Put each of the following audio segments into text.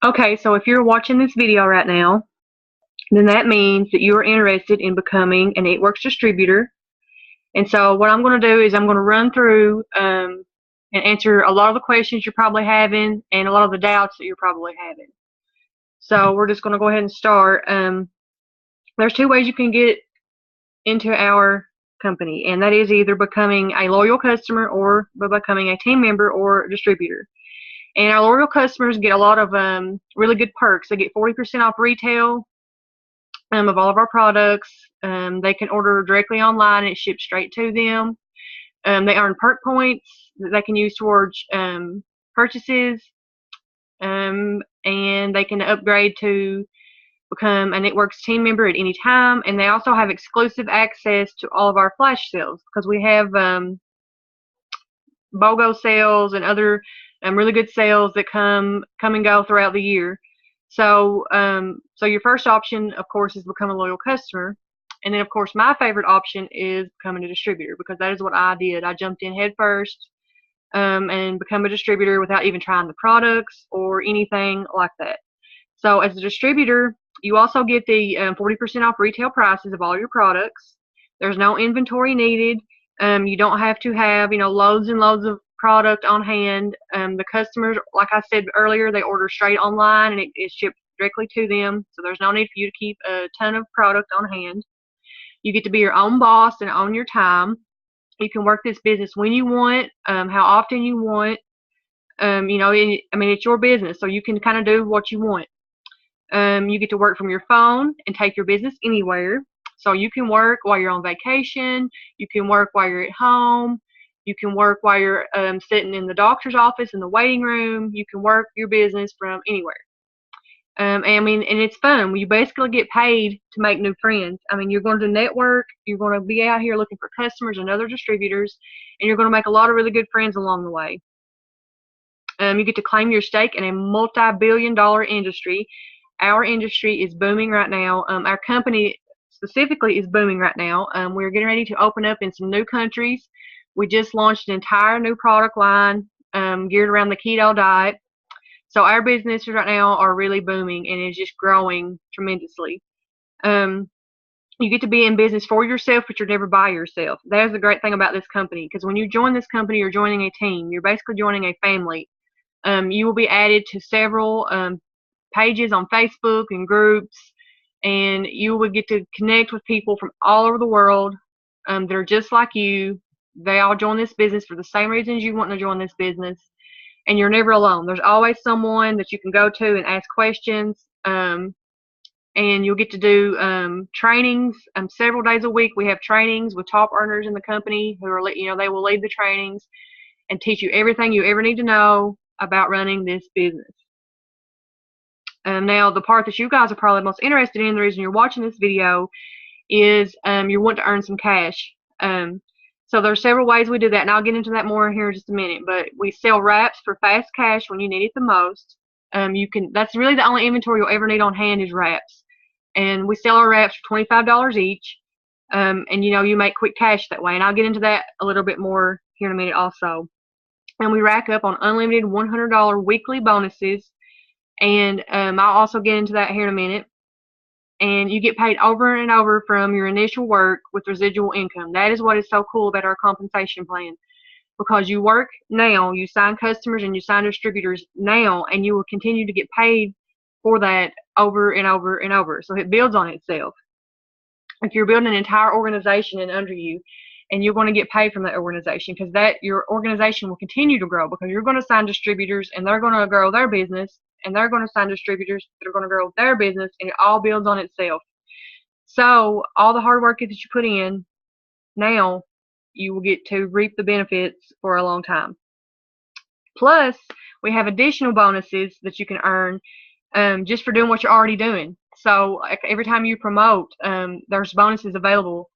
Okay, so if you're watching this video right now, then that means that you are interested in becoming an It Works distributor. And so what I'm going to do is I'm going to run through and answer a lot of the questions you're probably having and a lot of the doubts that you're probably having. So we're just going to go ahead and start. There's two ways you can get into our company, and that is either becoming a loyal customer or becoming a team member or distributor. And our loyal customers get a lot of really good perks. They get 40% off retail of all of our products. They can order directly online and it ships straight to them. They earn perk points that they can use towards purchases, and they can upgrade to become a Networks team member at any time. And they also have exclusive access to all of our flash sales because we have BOGO sales and other really good sales that come and go throughout the year. So your first option, of course, is become a loyal customer. And then, of course, my favorite option is becoming a distributor, because that is what I did. I jumped in head first and become a distributor without even trying the products or anything like that. So as a distributor, you also get the 40% off retail prices of all your products. There's no inventory needed. You don't have to have, loads and loads of product on hand. The customers, like I said earlier, they order straight online and it's shipped directly to them. So there's no need for you to keep a ton of product on hand. You get to be your own boss and own your time. You can work this business when you want, how often you want. It's your business, so you can kind of do what you want. You get to work from your phone and take your business anywhere. So you can work while you're on vacation. You can work while you're at home. You can work while you're sitting in the doctor's office in the waiting room. You can work your business from anywhere. And it's fun. You basically get paid to make new friends. You're going to network. You're going to be out here looking for customers and other distributors, and you're going to make a lot of really good friends along the way. You get to claim your stake in a multi-billion-dollar industry. Our industry is booming right now. Our company specifically is booming right now. We're getting ready to open up in some new countries. We just launched an entire new product line geared around the keto diet. So our businesses right now are really booming and it's just growing tremendously. You get to be in business for yourself, but you're never by yourself. That is the great thing about this company, because when you join this company, you're joining a team. You're basically joining a family. You will be added to several pages on Facebook and groups, and you will get to connect with people from all over the world that are just like you. They all join this business for the same reasons you want to join this business, and you're never alone. There's always someone that you can go to and ask questions, and you'll get to do trainings several days a week. We have trainings with top earners in the company who are, they will lead the trainings and teach you everything you ever need to know about running this business. Now, the part that you guys are probably most interested in, the reason you're watching this video, is you want to earn some cash. So there's several ways we do that, and I'll get into that more here in just a minute. But we sell wraps for fast cash when you need it the most. That's really the only inventory you'll ever need on hand is wraps. And we sell our wraps for $25 each. And you make quick cash that way. And I'll get into that a little bit more here in a minute also. And we rack up on unlimited $100 weekly bonuses. And I'll also get into that here in a minute. And you get paid over and over from your initial work with residual income. That is what is so cool about our compensation plan, because you work now, you sign customers and you sign distributors now, and you will continue to get paid for that over and over and over. So it builds on itself. If you're building an entire organization and under you, and you're going to get paid from that organization, because your organization will continue to grow, because you're going to sign distributors and they're going to grow their business, and they're going to sign distributors that are going to grow their business, and it all builds on itself. So all the hard work that you put in now, you will get to reap the benefits for a long time. Plus, we have additional bonuses that you can earn just for doing what you're already doing. So every time you promote, there's bonuses available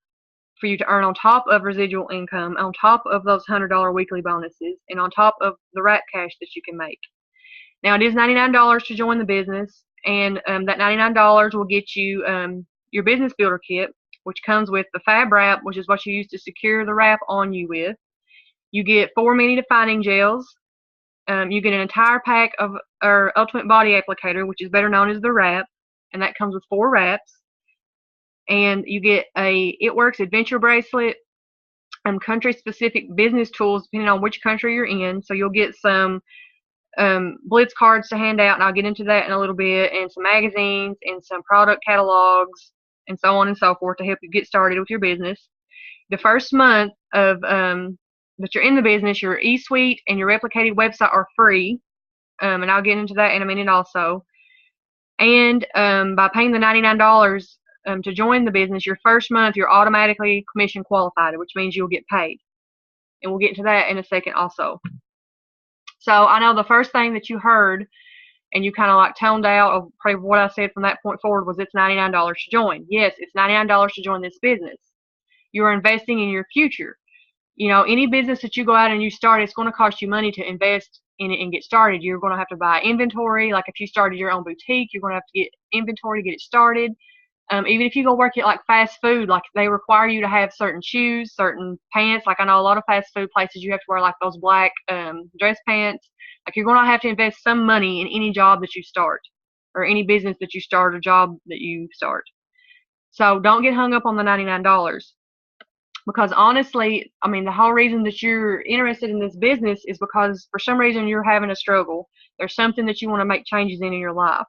for you to earn on top of residual income, on top of those $100 weekly bonuses, and on top of the wrap cash that you can make. Now, it is $99 to join the business, and that $99 will get you your business builder kit, which comes with the Fab Wrap, which is what you use to secure the wrap on you with. You get 4 mini defining gels. You get an entire pack of our Ultimate Body Applicator, which is better known as the wrap, and that comes with 4 wraps. And you get a It Works Adventure Bracelet, country-specific business tools depending on which country you're in. So you'll get some Blitz cards to hand out, and I'll get into that in a little bit, and some magazines and some product catalogs and so on and so forth to help you get started with your business. The first month of that you're in the business, your eSuite and your replicated website are free, and I'll get into that in a minute also. And by paying the $99 to join the business, your first month you're automatically commission qualified, which means you'll get paid. And we'll get into that in a second also. So I know the first thing that you heard and you kind of like toned out of probably what I said from that point forward was it's $99 to join. Yes, it's $99 to join this business. You are investing in your future. You know, any business that you go out and you start, it's going to cost you money to invest in it and get started. You're going to have to buy inventory. Like if you started your own boutique, you're going to have to get inventory to get it started. Even if you go work at like fast food, like they require you to have certain shoes, certain pants. Like I know a lot of fast food places you have to wear like those black dress pants. Like you're going to have to invest some money in any job that you start, or any business that you start, or job that you start. So don't get hung up on the $99. Because honestly, I mean, the whole reason that you're interested in this business is because for some reason you're having a struggle. There's something that you want to make changes in your life.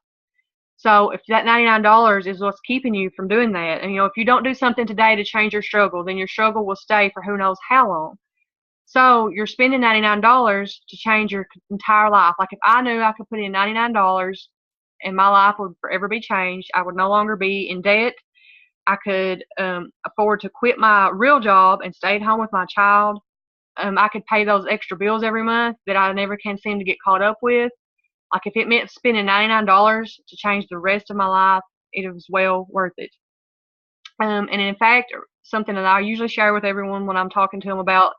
So if that $99 is what's keeping you from doing that, and you know, if you don't do something today to change your struggle, then your struggle will stay for who knows how long. So you're spending $99 to change your entire life. Like if I knew I could put in $99 and my life would forever be changed, I would no longer be in debt. I could afford to quit my real job and stay at home with my child. I could pay those extra bills every month that I never can seem to get caught up with. Like if it meant spending $99 to change the rest of my life, it was well worth it. And in fact, something that I usually share with everyone when I'm talking to them about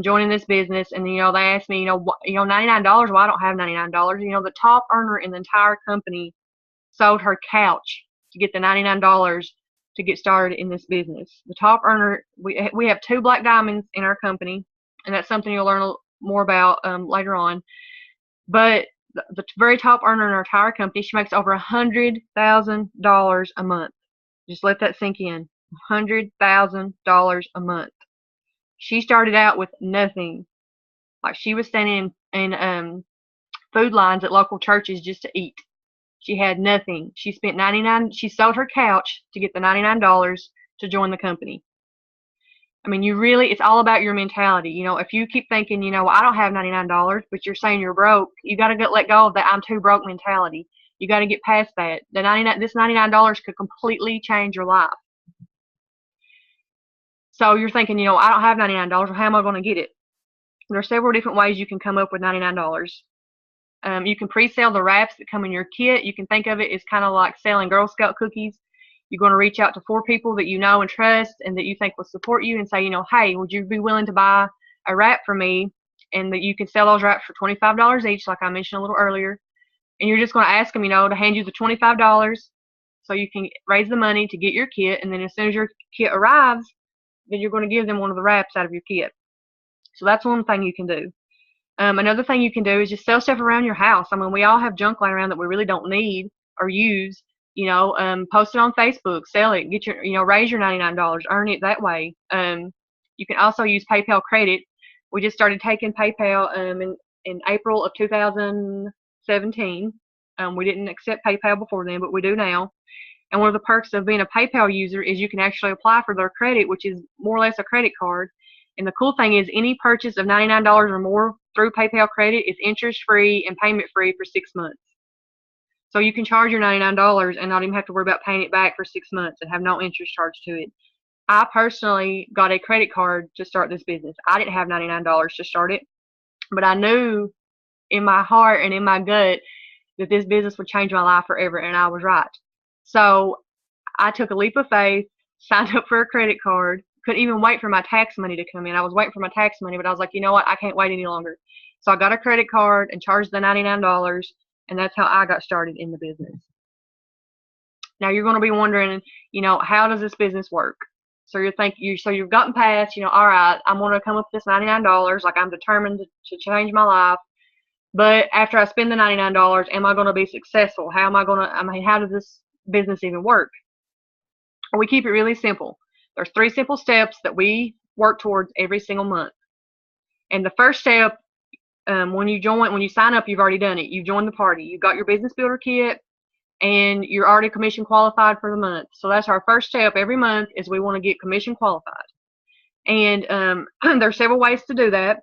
joining this business, and you know, they ask me, $99. Well, I don't have $99. You know, the top earner in the entire company sold her couch to get the $99 to get started in this business. The top earner, we have 2 black diamonds in our company, and that's something you'll learn more about later on. But the very top earner in our entire company, she makes over $100,000 a month. Just let that sink in. $100,000 a month. She started out with nothing. Like she was standing in food lines at local churches just to eat. She had nothing. She spent she sold her couch to get the $99 to join the company. I mean, it's all about your mentality. You know, if you keep thinking, well, I don't have $99, but you're saying you're broke, you got to let go of that I'm too broke mentality. You got to get past that. This $99 could completely change your life. So you're thinking, I don't have $99. Well, how am I going to get it? There are several different ways you can come up with $99. You can pre-sell the wraps that come in your kit. You can think of it as kind of like selling Girl Scout cookies. You're going to reach out to 4 people that you know and trust and that you think will support you and say, hey, would you be willing to buy a wrap from me? And that you can sell those wraps for $25 each, like I mentioned a little earlier. And you're just going to ask them, to hand you the $25 so you can raise the money to get your kit. And then as soon as your kit arrives, then you're going to give them one of the wraps out of your kit. So that's one thing you can do. Another thing you can do is just sell stuff around your house. I mean, we all have junk lying around that we really don't need or use. Post it on Facebook, sell it, get your, raise your $99, earn it that way. You can also use PayPal credit. We just started taking PayPal in April of 2017. We didn't accept PayPal before then, but we do now. And one of the perks of being a PayPal user is you can actually apply for their credit, which is more or less a credit card. And the cool thing is any purchase of $99 or more through PayPal credit is interest-free and payment-free for 6 months. So you can charge your $99 and not even have to worry about paying it back for 6 months and have no interest charged to it. I personally got a credit card to start this business. I didn't have $99 to start it, but I knew in my heart and in my gut that this business would change my life forever, and I was right. So I took a leap of faith, signed up for a credit card, couldn't even wait for my tax money to come in. I was waiting for my tax money, but I was like, you know what, I can't wait any longer. So I got a credit card and charged the $99, and that's how I got started in the business. Now you're going to be wondering, how does this business work? So you've gotten past, all right, I'm going to come up with this $99, like I'm determined to change my life. But after I spend the $99, am I going to be successful? How am I going to, I mean, how does this business even work? We keep it really simple. There's 3 simple steps that we work towards every single month. And the first step, when you sign up, you've already done it. You've joined the party. You've got your business builder kit, and you're already commission qualified for the month. So that's our first step every month, is we want to get commission qualified. And there's several ways to do that.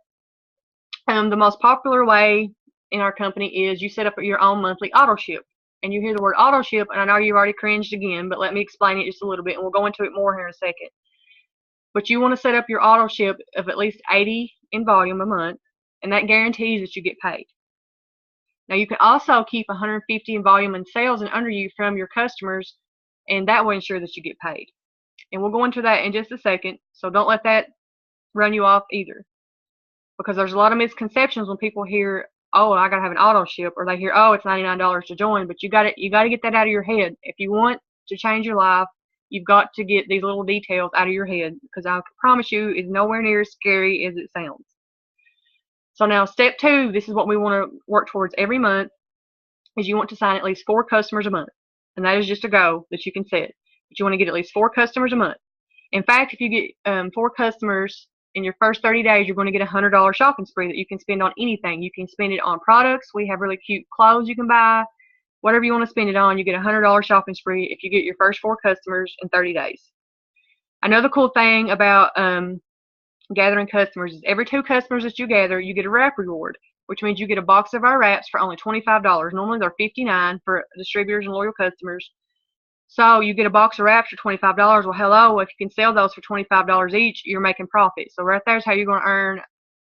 The most popular way in our company is you set up your own monthly auto ship. And you hear the word auto ship, and I know you've already cringed again, but let me explain it just a little bit, and we'll go into it more here in a second. But you want to set up your auto ship of at least 80 in volume a month, and that guarantees that you get paid. Now you can also keep 150 in volume and sales and under you from your customers, and that will ensure that you get paid. And we'll go into that in just a second, so don't let that run you off either. Because there's a lot of misconceptions when people hear, oh, I gotta have an auto ship, or they hear, oh, it's $99 to join. But you gotta get that out of your head. If you want to change your life, you've got to get these little details out of your head, because I promise you, it's nowhere near as scary as it sounds. So now step 2, this is what we want to work towards every month, is you want to sign at least 4 customers a month. And that is just a goal that you can set. But you want to get at least 4 customers a month. In fact, if you get 4 customers in your first 30 days, you're going to get a $100 shopping spree that you can spend on anything. You can spend it on products. We have really cute clothes you can buy. Whatever you want to spend it on, you get a $100 shopping spree if you get your first 4 customers in 30 days. Another cool thing about gathering customers is every 2 customers that you gather, you get a wrap reward, which means you get a box of our wraps for only $25. Normally they're $59 for distributors and loyal customers. So you get a box of wraps for $25. Well, hello, if you can sell those for $25 each, you're making profit. So right there's how you're going to earn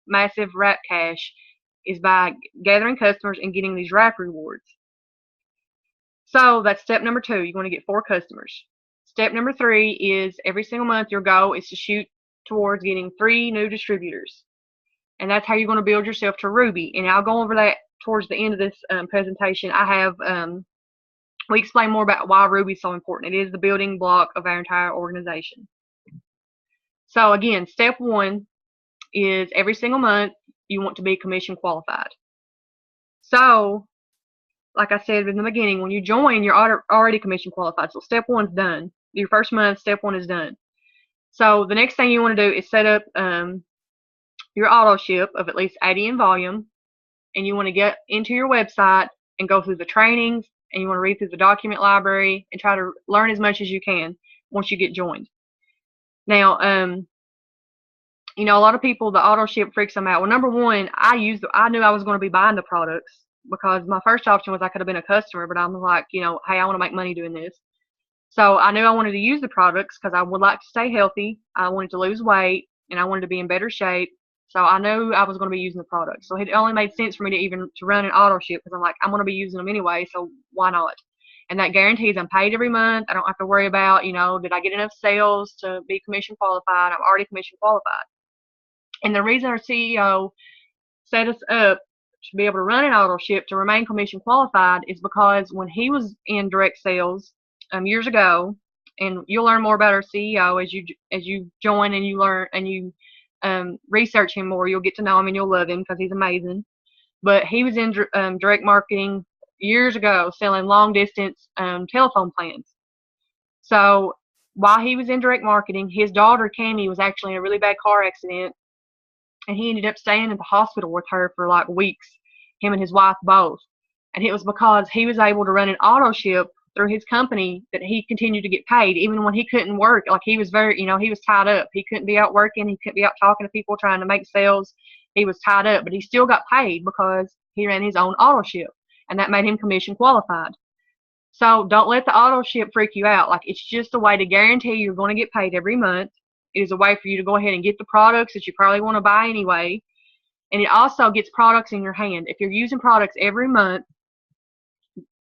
massive wrap cash, is by gathering customers and getting these wrap rewards. So that's step number 2. You're going to get 4 customers. Step number 3 is every single month your goal is to shoot towards getting 3 new distributors. And that's how you're going to build yourself to Ruby. And I'll go over that towards the end of this presentation. I have we explain more about why Ruby is so important. It is the building block of our entire organization. So again, step 1 is every single month you want to be commission qualified. So like I said in the beginning, when you join, you're already commission qualified. So step 1's done. Your first month, step 1 is done. So the next thing you want to do is set up your auto ship of at least 80 in volume, and you want to get into your website and go through the trainings, and you want to read through the document library and try to learn as much as you can once you get joined. Now, you know, a lot of people, the auto ship freaks them out. Well, number 1, I knew I was going to be buying the products, because my first option was I could have been a customer, but I'm like, you know, hey, I want to make money doing this. So I knew I wanted to use the products because I would like to stay healthy. I wanted to lose weight, and I wanted to be in better shape. So I knew I was going to be using the products. So it only made sense for me to run an auto ship, because I'm like, I'm going to be using them anyway, so why not? And that guarantees I'm paid every month. I don't have to worry about, you know, did I get enough sales to be commission qualified? I'm already commission qualified. And the reason our CEO set us up to be able to run an auto ship to remain commission qualified is because when he was in direct sales years ago, and you'll learn more about our CEO as you join and you learn and you research him more, you'll get to know him and you'll love him because he's amazing. But he was in direct marketing years ago, selling long distance telephone plans. So while he was in direct marketing, his daughter Cammie was actually in a really bad car accident, and he ended up staying in the hospital with her for like weeks, him and his wife both. And it was because he was able to run an auto ship through his company that he continued to get paid even when he couldn't work. Like, he was very, you know, he was tied up. He couldn't be out working. He couldn't be out talking to people trying to make sales. He was tied up, but he still got paid because he ran his own auto ship, and that made him commission qualified. So don't let the auto ship freak you out. Like, it's just a way to guarantee you're going to get paid every month. It is a way for you to go ahead and get the products that you probably want to buy anyway. And it also gets products in your hand. If you're using products every month,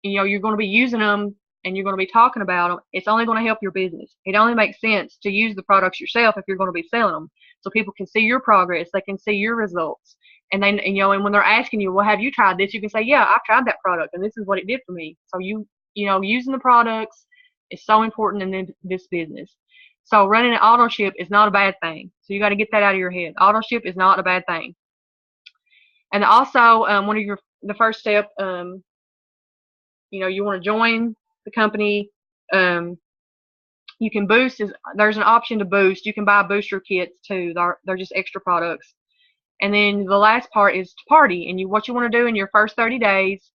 you know, you're going to be using them and you're going to be talking about them. It's only going to help your business. It only makes sense to use the products yourself if you're going to be selling them, so people can see your progress. They can see your results. And then, you know, and when they're asking you, well, have you tried this? You can say, yeah, I've tried that product, and this is what it did for me. So you know, using the products is so important in this business. So running an auto ship is not a bad thing. So you got to get that out of your head. Auto ship is not a bad thing. And also, the first step, you want to join the company. Um, you can boost. There's an option to boost. You can buy booster kits too. They're just extra products. And then the last part is to party. And what you want to do in your first 30 days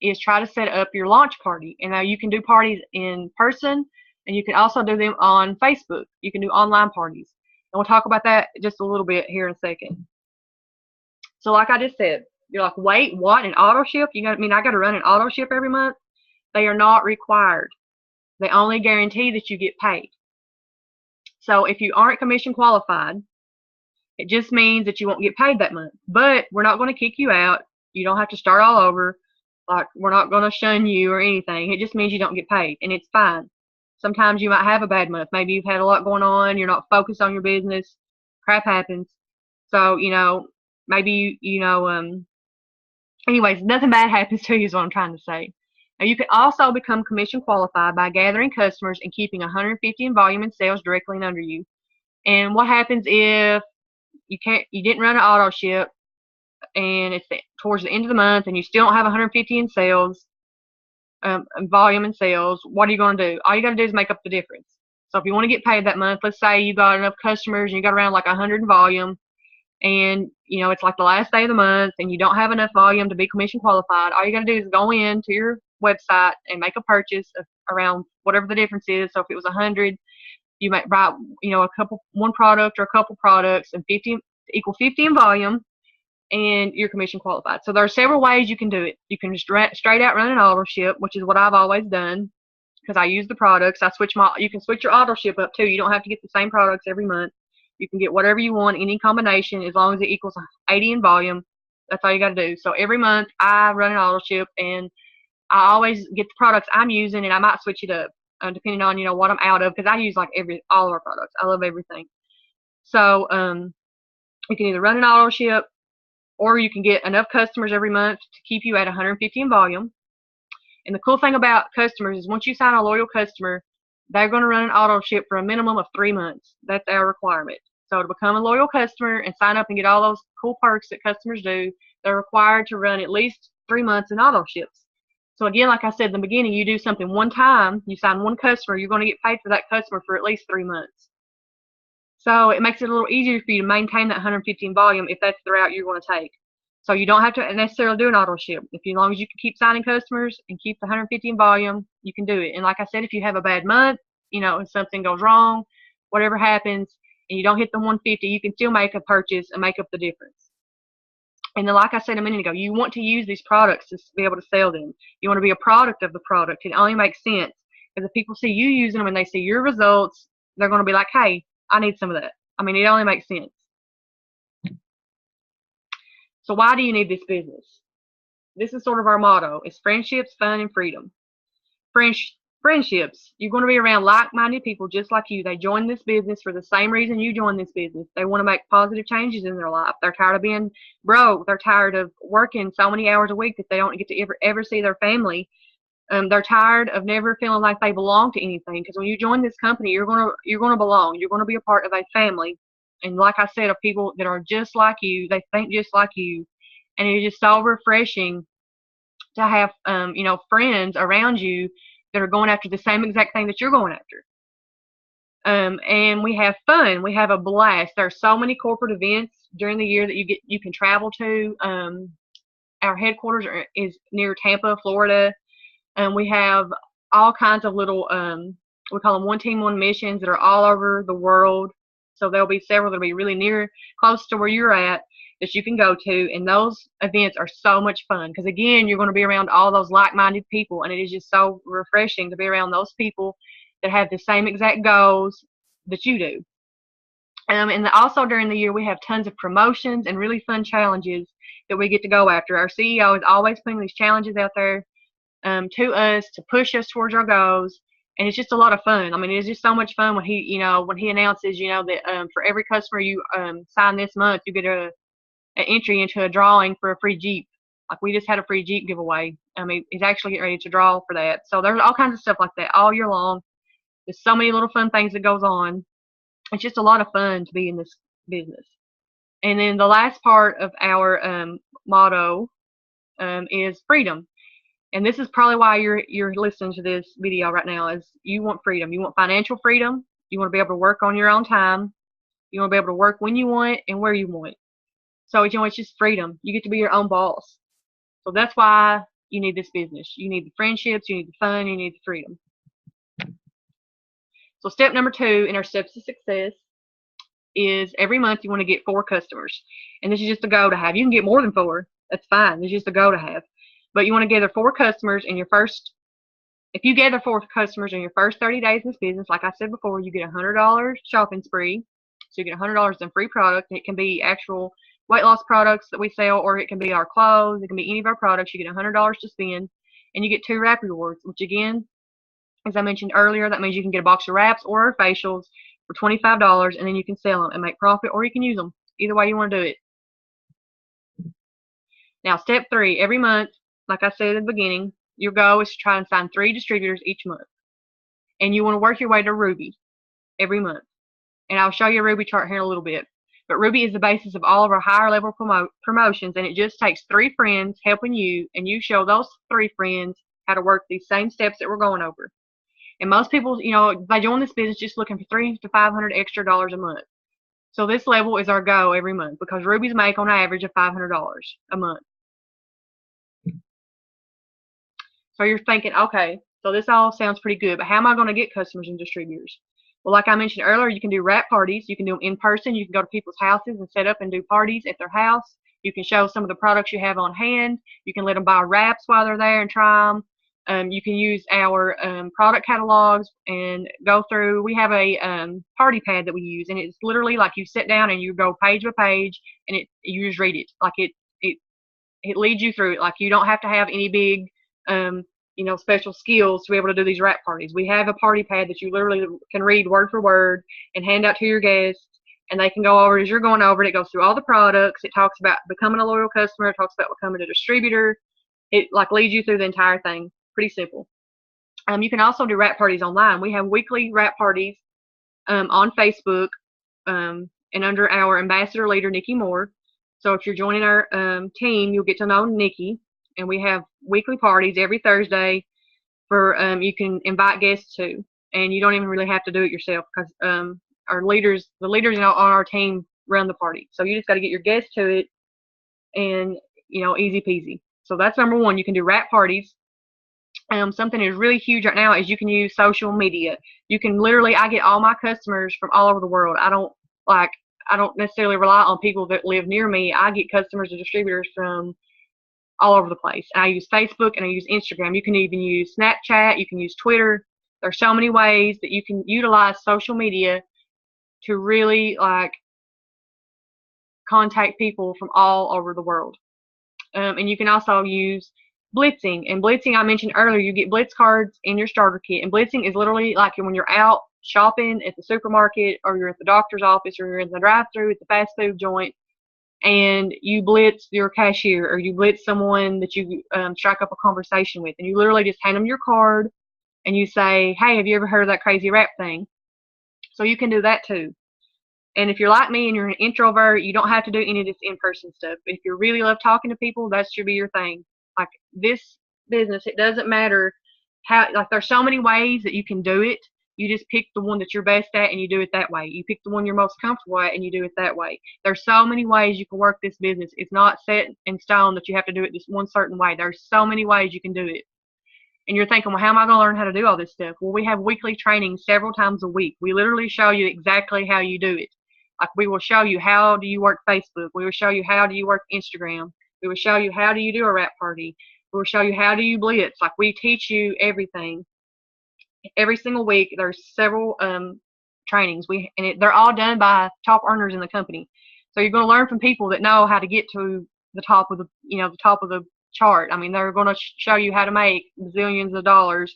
is try to set up your launch party. And now you can do parties in person, and you can also do them on Facebook. You can do online parties. And we'll talk about that just a little bit here in a second. So like I just said, you're like, wait, what? An auto ship? I got to run an auto ship every month? They are not required. They only guarantee that you get paid. So if you aren't commission qualified, it just means that you won't get paid that month. But we're not going to kick you out. You don't have to start all over. Like, we're not going to shun you or anything. It just means you don't get paid, and it's fine. Sometimes you might have a bad month. Maybe you've had a lot going on. You're not focused on your business. Crap happens. So, maybe, anyways, nothing bad happens to you is what I'm trying to say. Now, you can also become commission qualified by gathering customers and keeping 150 in volume and sales directly under you. And what happens if you didn't run an auto ship and it's towards the end of the month and you still don't have 150 in sales, volume and sales? What are you going to do? All you got to do is make up the difference. So if you want to get paid that month, let's say you got enough customers and you got around like 100 in volume, and it's like the last day of the month and you don't have enough volume to be commission qualified, all you got to do is go into your website and make a purchase of around whatever the difference is. So if it was 100, you might buy one product or a couple products, and 50 equal 50 in volume, and you're commission qualified. So there are several ways you can do it. You can just straight out run an auto ship, which is what I've always done because I use the products. You can switch your auto ship up too. You don't have to get the same products every month. You can get whatever you want, any combination, as long as it equals 80 in volume. That's all you got to do. So every month I run an auto ship, and I always get the products I'm using, and I might switch it up depending on what I'm out of, because I use like all of our products. I love everything. So you can either run an auto ship, or you can get enough customers every month to keep you at 150 in volume. And the cool thing about customers is once you sign a loyal customer, they're going to run an auto ship for a minimum of 3 months. That's our requirement. So to become a loyal customer and sign up and get all those cool perks that customers do, they're required to run at least 3 months in auto ships. So again, like I said in the beginning, you do something one time, you sign one customer, you're going to get paid for that customer for at least 3 months. So it makes it a little easier for you to maintain that 150 in volume if that's the route you're going to take. So you don't have to necessarily do an auto ship. As long as you can keep signing customers and keep the 150 in volume, you can do it. And like I said, if you have a bad month, if something goes wrong, whatever happens, and you don't hit the 150, you can still make a purchase and make up the difference. And then, like I said a minute ago, you want to use these products to be able to sell them. You want to be a product of the product. It only makes sense because if people see you using them and they see your results, they're going to be like, hey, I need some of that. It only makes sense. So why do you need this business? This is sort of our motto. It's friendships, fun, and freedom. Friendships. You're going to be around like-minded people just like you. They join this business for the same reason you joined this business. They want to make positive changes in their life. They're tired of being broke. They're tired of working so many hours a week that they don't get to ever see their family. They're tired of never feeling like they belong to anything, because when you join this company, you're going to belong. You're going to be a part of a family. And like I said, of people that are just like you. They think just like you. And it's just so refreshing to have, friends around you that are going after the same exact thing that you're going after. And we have fun. We have a blast. There are so many corporate events during the year that you can travel to. Our headquarters is near Tampa, Florida. And we have all kinds of little, we call them one team, one missions that are all over the world. So there'll be several that'll be really close to where you're at that you can go to. And those events are so much fun because, again, you're going to be around all those like-minded people. And it is just so refreshing to be around those people that have the same exact goals that you do. And also during the year, we have tons of promotions and really fun challenges that we get to go after. Our CEO is always putting these challenges out there to us to push us towards our goals, and it's just a lot of fun. It's just so much fun when he announces, that for every customer you sign this month, you get an entry into a drawing for a free Jeep. Like, we just had a free Jeep giveaway. He's actually getting ready to draw for that. So there's all kinds of stuff like that all year long. There's so many little fun things that goes on. It's just a lot of fun to be in this business. And then the last part of our motto is freedom. And this is probably why you're listening to this video right now, is you want freedom. You want financial freedom. You want to be able to work on your own time. You want to be able to work when you want and where you want. So, you know, it's just freedom. You get to be your own boss. So that's why you need this business. You need the friendships, you need the fun, you need the freedom. So step number 2 in our steps to success is every month you want to get 4 customers. And this is just a goal to have. You can get more than 4. That's fine. It's just a goal to have. But you want to gather 4 customers in your first, if you gather 4 customers in your first 30 days in this business, like I said before, you get a $100 shopping spree. So you get $100 in free product. It can be actual weight loss products that we sell, or it can be our clothes. It can be any of our products. You get $100 to spend, and you get 2 wrap rewards, which again, as I mentioned earlier, that means you can get a box of wraps or facials for $25, and then you can sell them and make profit, or you can use them. Either way you want to do it. Now, step 3, every month, like I said at the beginning, your goal is to try and sign 3 distributors each month. And you want to work your way to Ruby every month. And I'll show you a Ruby chart here in a little bit. But Ruby is the basis of all of our higher level promotions, and it just takes 3 friends helping you, and you show those 3 friends how to work these same steps that we're going over. And most people, you know, they join this business just looking for $300 to $500 extra a month. So this level is our goal every month, because Rubies make on average of $500 a month. So you're thinking, okay, so this all sounds pretty good, but how am I going to get customers and distributors? Well, like I mentioned earlier, you can do wrap parties. You can do them in person. You can go to people's houses and set up and do parties at their house. You can show some of the products you have on hand. You can let them buy wraps while they're there and try them. You can use our product catalogs and go through. We have a party pad that we use, and it's literally like you sit down and you go page by page, and you just read it. Like it leads you through it. Like you don't have to have any big you know, special skills to be able to do these wrap parties. We have a party pad that you literally can read word for word and hand out to your guests, and they can go over it as you're going over it. It goes through all the products. It talks about becoming a loyal customer. It talks about becoming a distributor. It like leads you through the entire thing. Pretty simple. You can also do wrap parties online. We have weekly wrap parties on Facebook and under our ambassador leader, Nikki Moore. So if you're joining our team, you'll get to know Nikki. And we have weekly parties every Thursday for you can invite guests to, and you don't even really have to do it yourself, because the leaders on our team run the party. So you just got to get your guests to it, and you know, easy peasy. So that's number 1. You can do wrap parties. Something is really huge right now is you can use social media. You can literally, I get all my customers from all over the world. I don't necessarily rely on people that live near me. I get customers and distributors from all over the place. And I use Facebook and I use Instagram. You can even use Snapchat. You can use Twitter. There's so many ways that you can utilize social media to really like contact people from all over the world. And you can also use blitzing. And blitzing, I mentioned earlier, you get blitz cards in your starter kit. And blitzing is literally like when you're out shopping at the supermarket, or you're at the doctor's office, or you're in the drive-thru at the fast food joint, and you blitz your cashier, or you blitz someone that you strike up a conversation with, and you literally just hand them your card and you say, hey, have you ever heard of that crazy rap thing? So you can do that too. And if you're like me and you're an introvert, you don't have to do any of this in-person stuff. If you really love talking to people, that should be your thing. Like this business, it doesn't matter how, like there's so many ways that you can do it. You just pick the one that you're best at and you do it that way. You pick the one you're most comfortable at and you do it that way. There's so many ways you can work this business. It's not set in stone that you have to do it this one certain way. There's so many ways you can do it. And you're thinking, well, how am I going to learn how to do all this stuff? Well, we have weekly training several times a week. We literally show you exactly how you do it. Like we will show you how do you work Facebook. We will show you how do you work Instagram. We will show you how do you do a wrap party. We will show you how do you blitz. Like we teach you everything. Every single week there's several trainings. They're all done by top earners in the company. So you're going to learn from people that know how to get to the top of the chart. I mean, they're going to show you how to make zillions of dollars.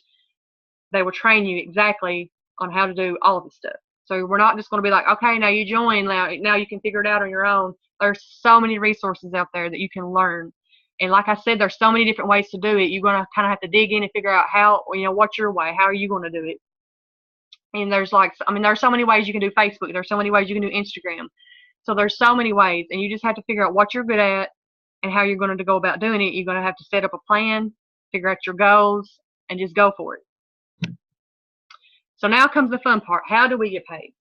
They will train you exactly on how to do all of this stuff. So we're not just going to be like, okay, now you join, now you can figure it out on your own. There's so many resources out there that you can learn. And like I said, there's so many different ways to do it. You're going to kind of have to dig in and figure out how, what's your way? How are you going to do it? And there's so many ways you can do Facebook. There's so many ways you can do Instagram. So there's so many ways, and you just have to figure out what you're good at and how you're going to go about doing it. You're going to have to set up a plan, figure out your goals, and just go for it. So now comes the fun part. How do we get paid?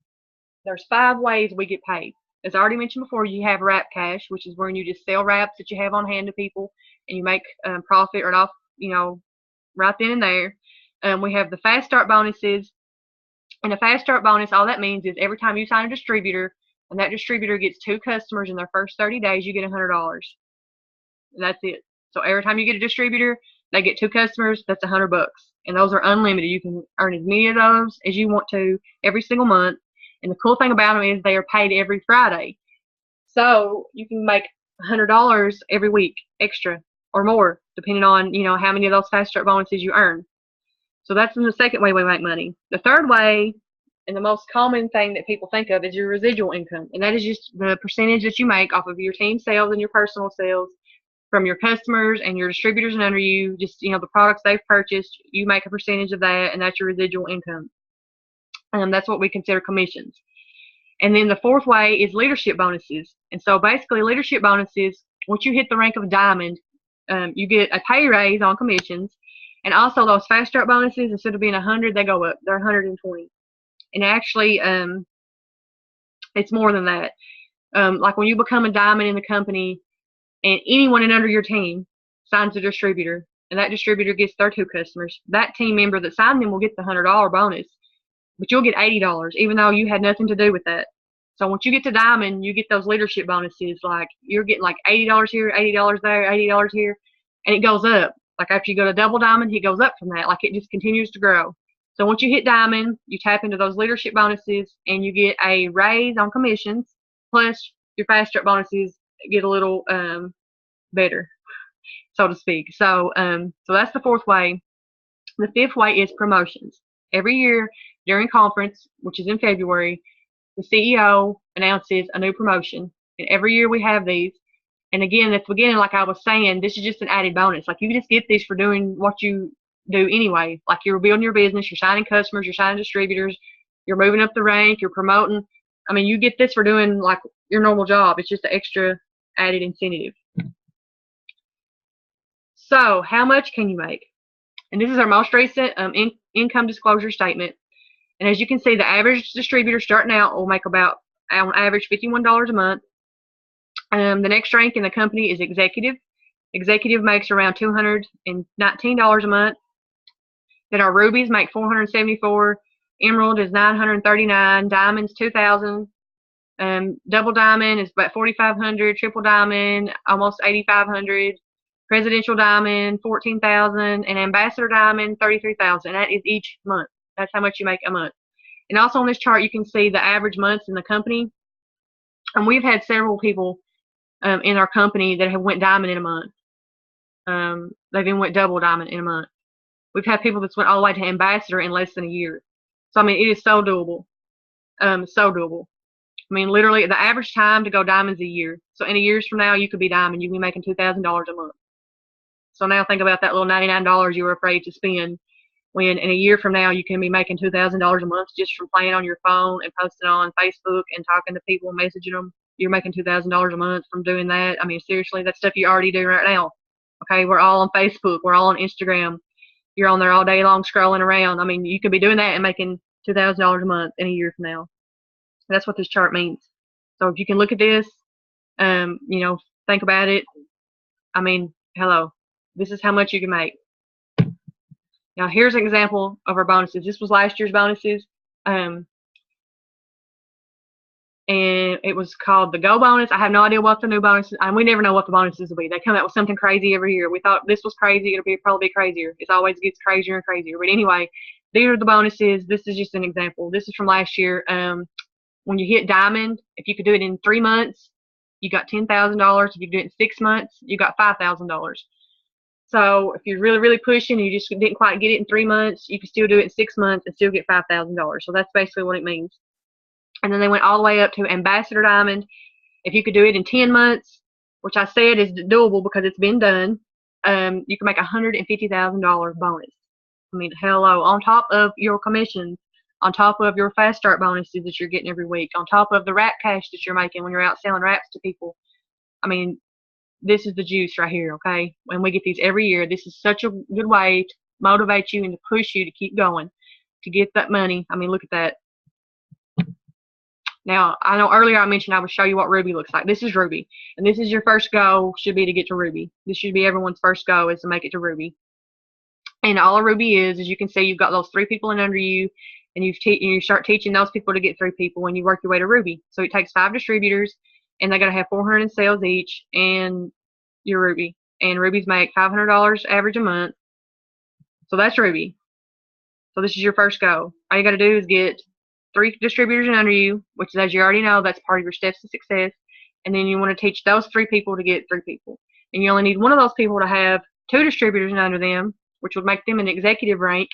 There's 5 ways we get paid. As I already mentioned before, you have wrap cash, which is when you just sell wraps that you have on hand to people, and you make profit right off, right then and there. We have the fast start bonuses, and a fast start bonus, all that means is every time you sign a distributor, and that distributor gets 2 customers in their first 30 days, you get $100. And that's it. So every time you get a distributor, they get 2 customers, that's $100. And those are unlimited. You can earn as many of those as you want to every single month. And the cool thing about them is they are paid every Friday. So you can make $100 every week extra or more, depending on, how many of those fast start bonuses you earn. So that's the second way we make money. The third way, and the most common thing that people think of, is your residual income. And that is just the percentage that you make off of your team sales and your personal sales from your customers and your distributors and under you, just, the products they've purchased. You make a percentage of that, and that's your residual income. That's what we consider commissions. And then the fourth way is leadership bonuses. And so basically leadership bonuses, once you hit the rank of diamond, you get a pay raise on commissions. And also those fast start bonuses, instead of being 100, they go up. They're 120. And actually, it's more than that. Like when you become a diamond in the company, and anyone under your team signs a distributor, and that distributor gets their 2 customers, that team member that signed them will get the $100 bonus. But you'll get $80, even though you had nothing to do with that. So once you get to diamond, you get those leadership bonuses. Like you're getting like $80 here, $80 there, $80 here, and it goes up. Like after you go to double diamond, it goes up from that. Like it just continues to grow. So once you hit diamond, you tap into those leadership bonuses, and you get a raise on commissions. Plus your fast start bonuses get a little better, so to speak. So that's the fourth way. The fifth way is promotions. Every year during conference, which is in February, the CEO announces a new promotion. And every year we have these. And again, at the beginning, like I was saying, this is just an added bonus. Like you just get this for doing what you do anyway. Like you're building your business, you're signing customers, you're signing distributors, you're moving up the rank, you're promoting. I mean, you get this for doing like your normal job. It's just an extra added incentive. So how much can you make? And this is our most recent income disclosure statement. And as you can see, the average distributor starting out will make about, on average, $51 a month. The next rank in the company is executive. Executive makes around $219 a month. Then our rubies make $474. Emerald is $939. Diamonds $2,000. Double diamond is about $4,500. Triple diamond almost $8,500. Presidential diamond $14,000, and ambassador diamond $33,000. That is each month. That's how much you make a month. And also on this chart, you can see the average months in the company. And we've had several people in our company that have went diamond in a month. They've even went double diamond in a month. We've had people that's went all the way to ambassador in less than a year. So I mean, it is so doable. So doable. I mean, literally, the average time to go diamond is a year. So in a years from now, you could be diamond. You can be making $2,000 a month. So now think about that little $99 you were afraid to spend, when in a year from now you can be making $2,000 a month just from playing on your phone and posting on Facebook and talking to people and messaging them. You're making $2,000 a month from doing that. I mean, seriously, that's stuff you already do right now. Okay, we're all on Facebook. We're all on Instagram. You're on there all day long scrolling around. I mean, you could be doing that and making $2,000 a month in a year from now. That's what this chart means. So if you can look at this, think about it. I mean, hello. This is how much you can make. Now, here's an example of our bonuses. This was last year's bonuses. And it was called the Go bonus. I have no idea what the new bonuses, and we never know what the bonuses will be. They come out with something crazy every year. We thought this was crazy. It'll probably be crazier. It always gets crazier and crazier. But anyway, these are the bonuses. This is just an example. This is from last year. When you hit diamond, if you could do it in 3 months, you got $10,000. If you do it in 6 months, you got $5,000. So if you're really, really pushing and you just didn't quite get it in 3 months, you can still do it in 6 months and still get $5,000. So that's basically what it means. And then they went all the way up to ambassador diamond. If you could do it in 10 months, which I said is doable because it's been done, you can make a $150,000 bonus. I mean, hello, on top of your commissions, on top of your fast start bonuses that you're getting every week, on top of the wrap cash that you're making when you're out selling wraps to people. I mean, this is the juice right here, okay? And we get these every year. This is such a good way to motivate you and to push you to keep going, to get that money. I mean, look at that. Now, I know earlier I mentioned I would show you what Ruby looks like. This is Ruby, and this is your first goal, should be to get to Ruby. This should be everyone's first goal, is to make it to Ruby. And all a Ruby is, as you can see, you've got those 3 people in under you, and you start teaching those people to get 3 people, and you work your way to Ruby. So it takes 5 distributors, and they got to have 400 in sales each, and you're Ruby. And Rubies make $500 average a month. So that's Ruby. So this is your first goal. All you got to do is get 3 distributors in under you, which is, as you already know, that's part of your steps to success. And then you want to teach those 3 people to get 3 people. And you only need one of those people to have 2 distributors in under them, which would make them an executive rank.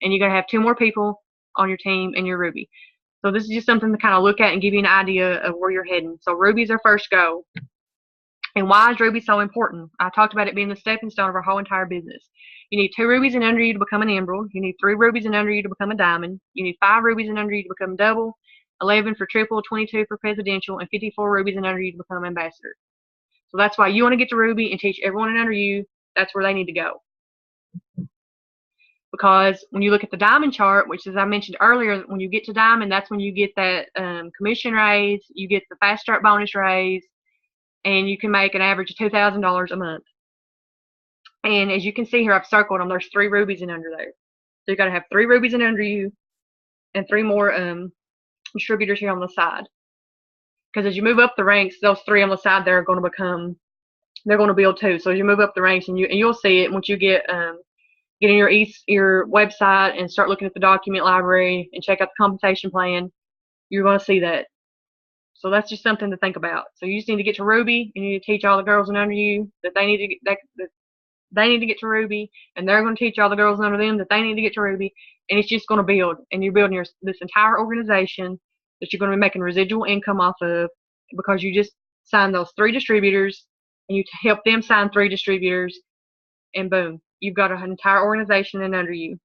And you got to have 2 more people on your team, and you're Ruby. So this is just something to kind of look at and give you an idea of where you're heading. So Ruby's our first goal. And why is Ruby so important? I talked about it being the stepping stone of our whole entire business. You need 2 rubies in under you to become an emerald. You need 3 rubies in under you to become a diamond. You need 5 rubies in under you to become double, 11 for triple, 22 for presidential, and 54 rubies in under you to become ambassador. So that's why you want to get to Ruby and teach everyone in under you. That's where they need to go. Because when you look at the diamond chart, which, as I mentioned earlier, when you get to diamond, that's when you get that commission raise, you get the fast start bonus raise, and you can make an average of $2,000 a month. And as you can see here, I've circled them. There's 3 rubies in under there. So you've got to have 3 rubies in under you and 3 more distributors here on the side. Because as you move up the ranks, those 3 on the side there are going to become, they're going to build too. So as you move up the ranks, and you'll see it once you get in your website and start looking at the document library and check out the compensation plan, you're going to see that. So that's just something to think about. So you just need to get to Ruby, and you need to teach all the girls in under you that they need to get to Ruby, and they're going to teach all the girls under them that they need to get to Ruby, and it's just going to build. And you're building this entire organization that you're going to be making residual income off of, because you just signed those 3 distributors, and you help them sign 3 distributors, and boom, you've got an entire organization in under you.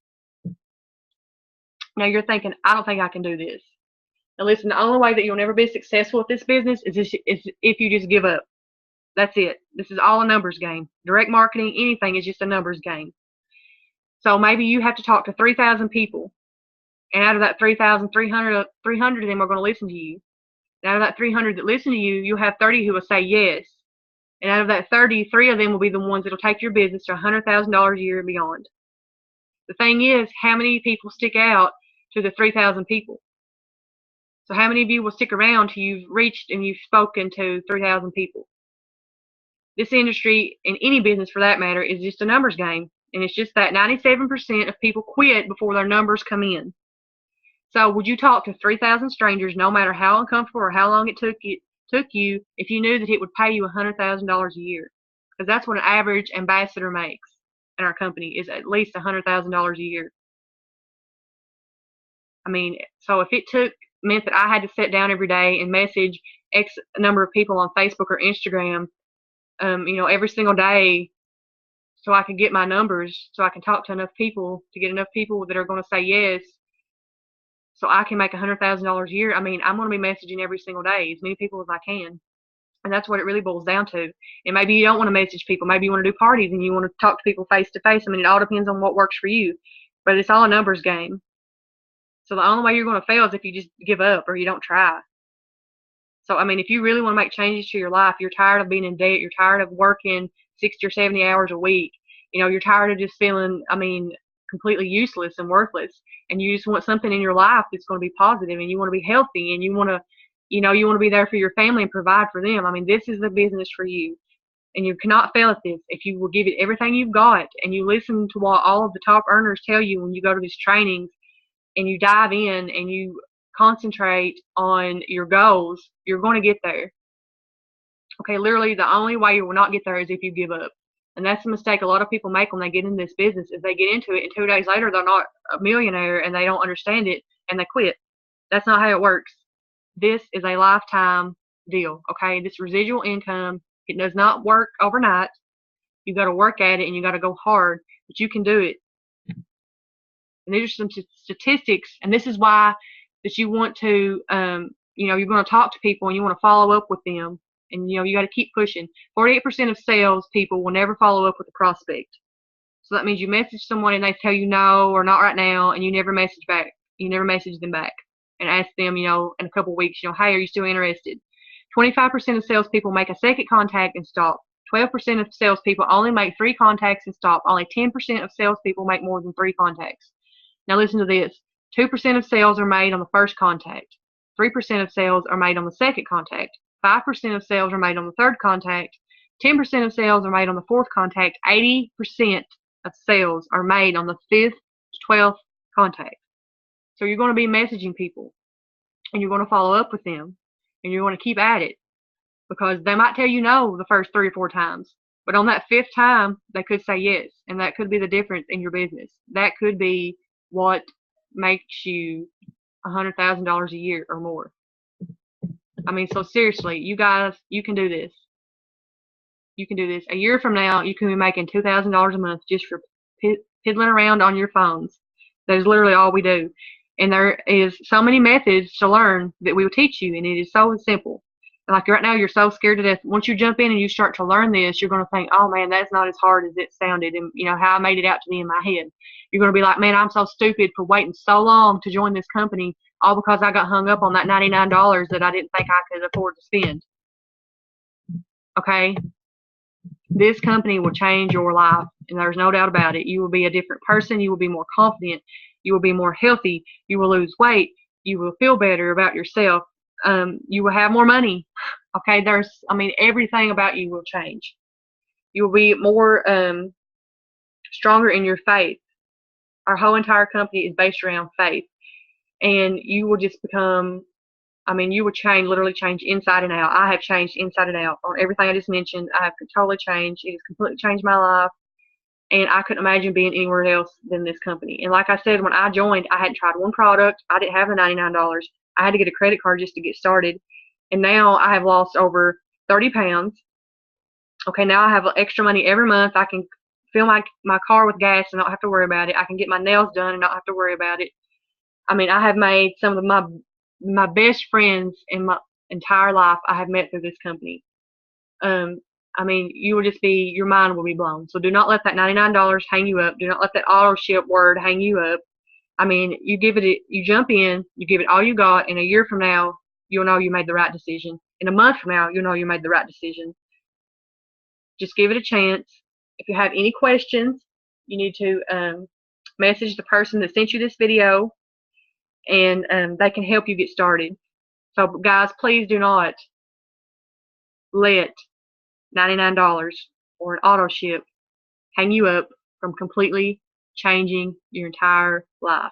Now you're thinking, I don't think I can do this. Now listen, the only way that you'll never be successful with this business is if you just give up. That's it. This is all a numbers game. Direct marketing, anything is just a numbers game. So maybe you have to talk to 3,000 people, and out of that 3,000, 300 of them are going to listen to you. And out of that 300 that listen to you, you'll have 30 who will say yes. And out of that 30, 3 of them will be the ones that will take your business to $100,000 a year and beyond. The thing is, how many people stick out to the 3,000 people? So how many of you will stick around till you've reached and you've spoken to 3,000 people? This industry, and any business for that matter, is just a numbers game. And it's just that 97% of people quit before their numbers come in. So would you talk to 3,000 strangers, no matter how uncomfortable or how long it took you, if you knew that it would pay you $100,000 a year? Because that's what an average ambassador makes in our company, is at least $100,000 a year. I mean, so if it meant that I had to sit down every day and message X number of people on Facebook or Instagram, every single day, so I can get my numbers, so I can talk to enough people to get enough people that are going to say yes, so I can make $100,000 a year. I mean, I'm going to be messaging every single day, as many people as I can. And that's what it really boils down to. And maybe you don't want to message people. Maybe you want to do parties and you want to talk to people face to face. I mean, it all depends on what works for you. But it's all a numbers game. So the only way you're going to fail is if you just give up or you don't try. So, I mean, if you really want to make changes to your life, you're tired of being in debt, you're tired of working 60 or 70 hours a week, you're tired of just feeling, completely useless and worthless, and you just want something in your life that's going to be positive, and you want to be healthy, and you want to, you want to be there for your family and provide for them. I mean, this is the business for you, and you cannot fail at this if you will give it everything you've got, and you listen to what all of the top earners tell you when you go to these trainings, and you dive in and you concentrate on your goals. You're going to get there. Okay, literally the only way you will not get there is if you give up. And that's the mistake a lot of people make when they get in this business, is they get into it and 2 days later they're not a millionaire and they don't understand it and they quit. That's not how it works. This is a lifetime deal, okay? This residual income, it does not work overnight. You got to work at it and you got to go hard, but you can do it. And these are some statistics, and this is why that you want to, you're going to talk to people and you want to follow up with them. And you got to keep pushing. 48% of sales people will never follow up with a prospect. So that means you message someone and they tell you no or not right now, and you never message back. You never message them back and ask them, in a couple of weeks, hey, are you still interested? 25% of salespeople make a second contact and stop. 12% of salespeople only make 3 contacts and stop. Only 10% of salespeople make more than 3 contacts. Now listen to this. 2% of sales are made on the first contact. 3% of sales are made on the second contact. 5% of sales are made on the third contact. 10% of sales are made on the fourth contact. 80% of sales are made on the 5th to 12th contact. So you're going to be messaging people, and you're going to follow up with them, and you're going to keep at it, because they might tell you no the first 3 or 4 times, but on that 5th time they could say yes, and that could be the difference in your business. That could be what makes you $100,000 a year or more. So seriously, you guys, you can do this. You can do this. A year from now, you can be making $2,000 a month just for piddling around on your phones. That is literally all we do. And there is so many methods to learn that we will teach you, and it is so simple. And like right now, you're so scared to death. Once you jump in and you start to learn this, you're going to think, oh man, that's not as hard as it sounded, and how I made it out to be in my head. You're going to be like, man, I'm so stupid for waiting so long to join this company, all because I got hung up on that $99 that I didn't think I could afford to spend. Okay? This company will change your life, and there's no doubt about it. You will be a different person. You will be more confident. You will be more healthy. You will lose weight. You will feel better about yourself. You will have more money. Okay, everything about you will change. You will be more stronger in your faith. Our whole entire company is based around faith, and you will just become. You will literally change inside and out. I have changed inside and out on everything I just mentioned. I have totally changed. It has completely changed my life, and I couldn't imagine being anywhere else than this company. And like I said, when I joined, I hadn't tried one product. I didn't have the $99. I had to get a credit card just to get started. And now I have lost over 30 pounds. Okay, now I have extra money every month. I can fill my car with gas and not have to worry about it. I can get my nails done and not have to worry about it. I have made some of my best friends in my entire life I have met through this company. You will just be, your mind will be blown. So do not let that $99 hang you up. Do not let that auto ship word hang you up. You jump in, you give it all you got, and a year from now, you'll know you made the right decision. In a month from now, you'll know you made the right decision. Just give it a chance. If you have any questions, you need to message the person that sent you this video, and they can help you get started. So guys, please do not let $99 or an auto ship hang you up from completely changing your entire life.